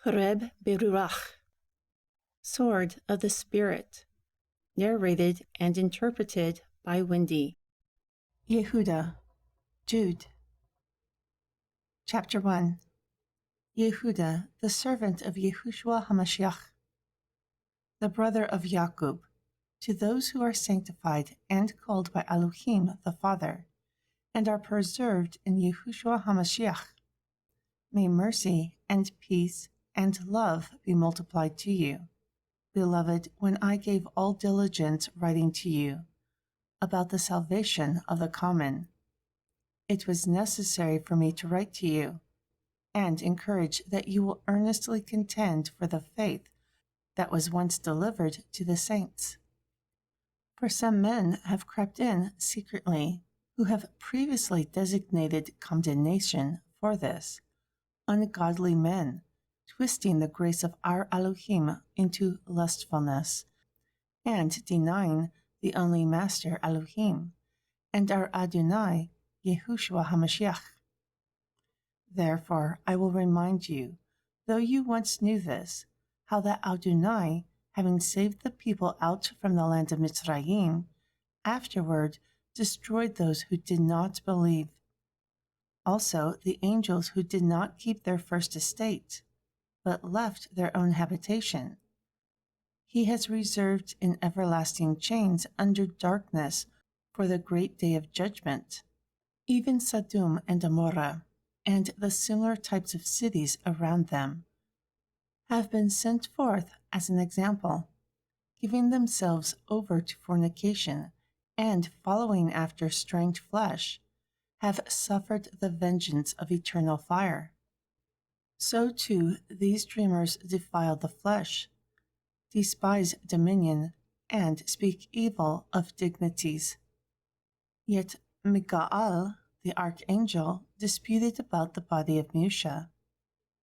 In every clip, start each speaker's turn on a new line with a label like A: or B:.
A: Khureb BeRuakh, Sword of the Spirit, narrated and interpreted by Wendy.
B: JEHUDAH, Jude. Chapter 1. JEHUDAH, the servant of Yeshua HaMashiach, the brother of Jacob, to those who are sanctified and called by Elohim the Father, and are preserved in Yeshua HaMashiach. May mercy and peace and love be multiplied to you. Beloved, when I gave all diligence writing to you about the salvation of the Comin, it was necessary for me to write to you and encourage that you will earnestly contend for the faith that was once delivered to the saints. For some men have crept in secretly, who have previously designated condemnation for this, ungodly men, twisting the grace of our Elohim into lustfulness, and denying the only Master Elohim, and our Adonai, Yeshua HaMashiach. Therefore I will remind you, though you once knew this, how that Adonai, having saved the people out from the land of Mitzrayim, afterward destroyed those who did not believe. Also the angels who did not keep their first estate, but left their own habitation, he has reserved in everlasting chains under darkness for the great day of judgment. Even Sodom and Gomorrah, and the similar types of cities around them, have been sent forth as an example, giving themselves over to fornication and following after strange flesh, have suffered the vengeance of eternal fire. So too these dreamers defile the flesh, despise dominion, and speak evil of dignities. Yet Michael, the archangel, disputed about the body of Moshe,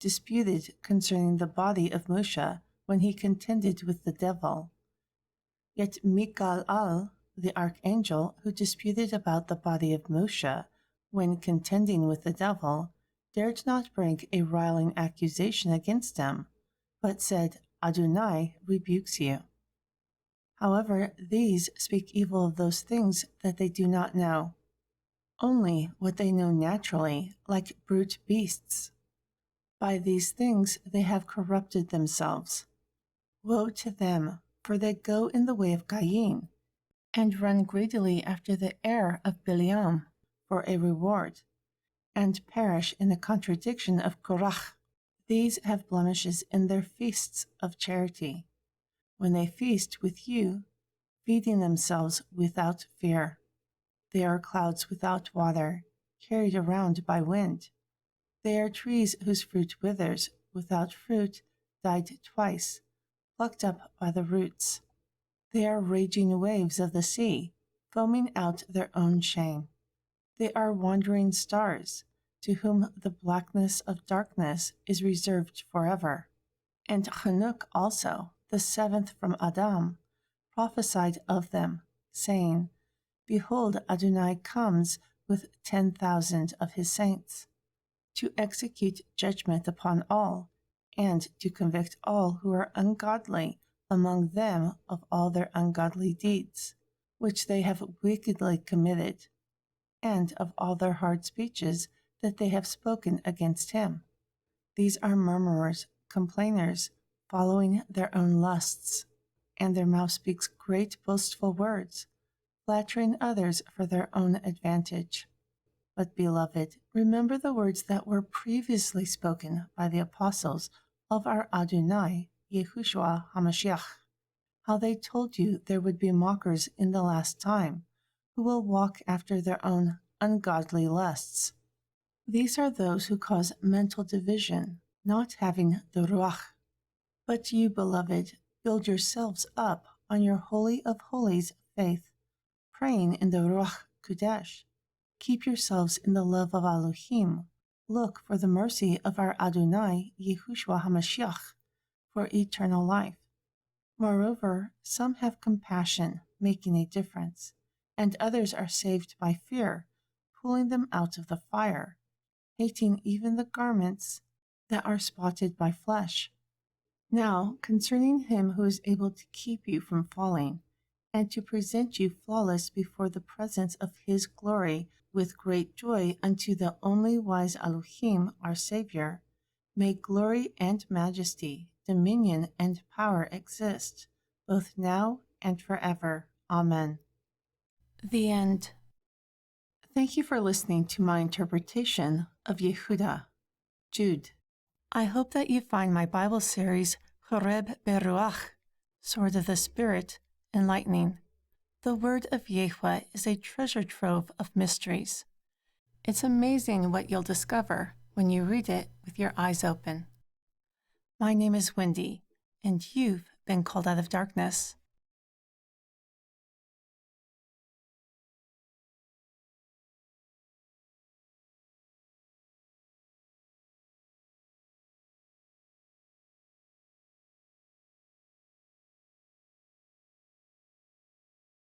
B: disputed concerning the body of Moshe when he contended with the devil. Yet Michael, the archangel, who disputed about the body of Moshe when contending with the devil, dared not bring a riling accusation against him, but said, Adonai rebukes you. However, these speak evil of those things that they do not know, only what they know naturally, like brute beasts. By these things they have corrupted themselves. Woe to them, for they go in the way of Cain, and run greedily after the heir of Balaam for a reward, and perish in the contradiction of Korach. These have blemishes in their feasts of charity, when they feast with you, feeding themselves without fear. They are clouds without water, carried around by wind. They are trees whose fruit withers, without fruit, died twice, plucked up by the roots. They are raging waves of the sea, foaming out their own shame. They are wandering stars, to whom the blackness of darkness is reserved forever. And Enoch also, the seventh from Adam, prophesied of them, saying, Behold, Adonai comes with 10,000 of his saints, to execute judgment upon all, and to convict all who are ungodly among them of all their ungodly deeds, which they have wickedly committed, and of all their hard speeches that they have spoken against him. These are murmurers, complainers, following their own lusts, and their mouth speaks great boastful words, flattering others for their own advantage. But, beloved, remember the words that were previously spoken by the apostles of our Adonai, Yeshua HaMashiach, how they told you there would be mockers in the last time, who will walk after their own ungodly lusts. These are those who cause mental division, not having the Ruach. But you, beloved, build yourselves up on your Holy of Holies faith, praying in the Ruach Kodesh. Keep yourselves in the love of Elohim. Look for the mercy of our Adonai, Yeshua HaMashiach, for eternal life. Moreover, some have compassion, making a difference, and others are saved by fear, pulling them out of the fire, hating even the garments that are spotted by flesh. Now, concerning him who is able to keep you from falling, and to present you flawless before the presence of his glory with great joy unto the only wise Elohim, our Savior, may glory and majesty, dominion and power exist, both now and forever. Amen.
A: The end.
B: Thank you for listening to my interpretation of JEHUDAH, Jude.
A: I hope that you find my Bible series, Khureb BeRuakh, Sword of the Spirit, enlightening. The word of Yahweh is a treasure trove of mysteries. It's amazing what you'll discover when you read it with your eyes open. My name is Wendy, and you've been called out of darkness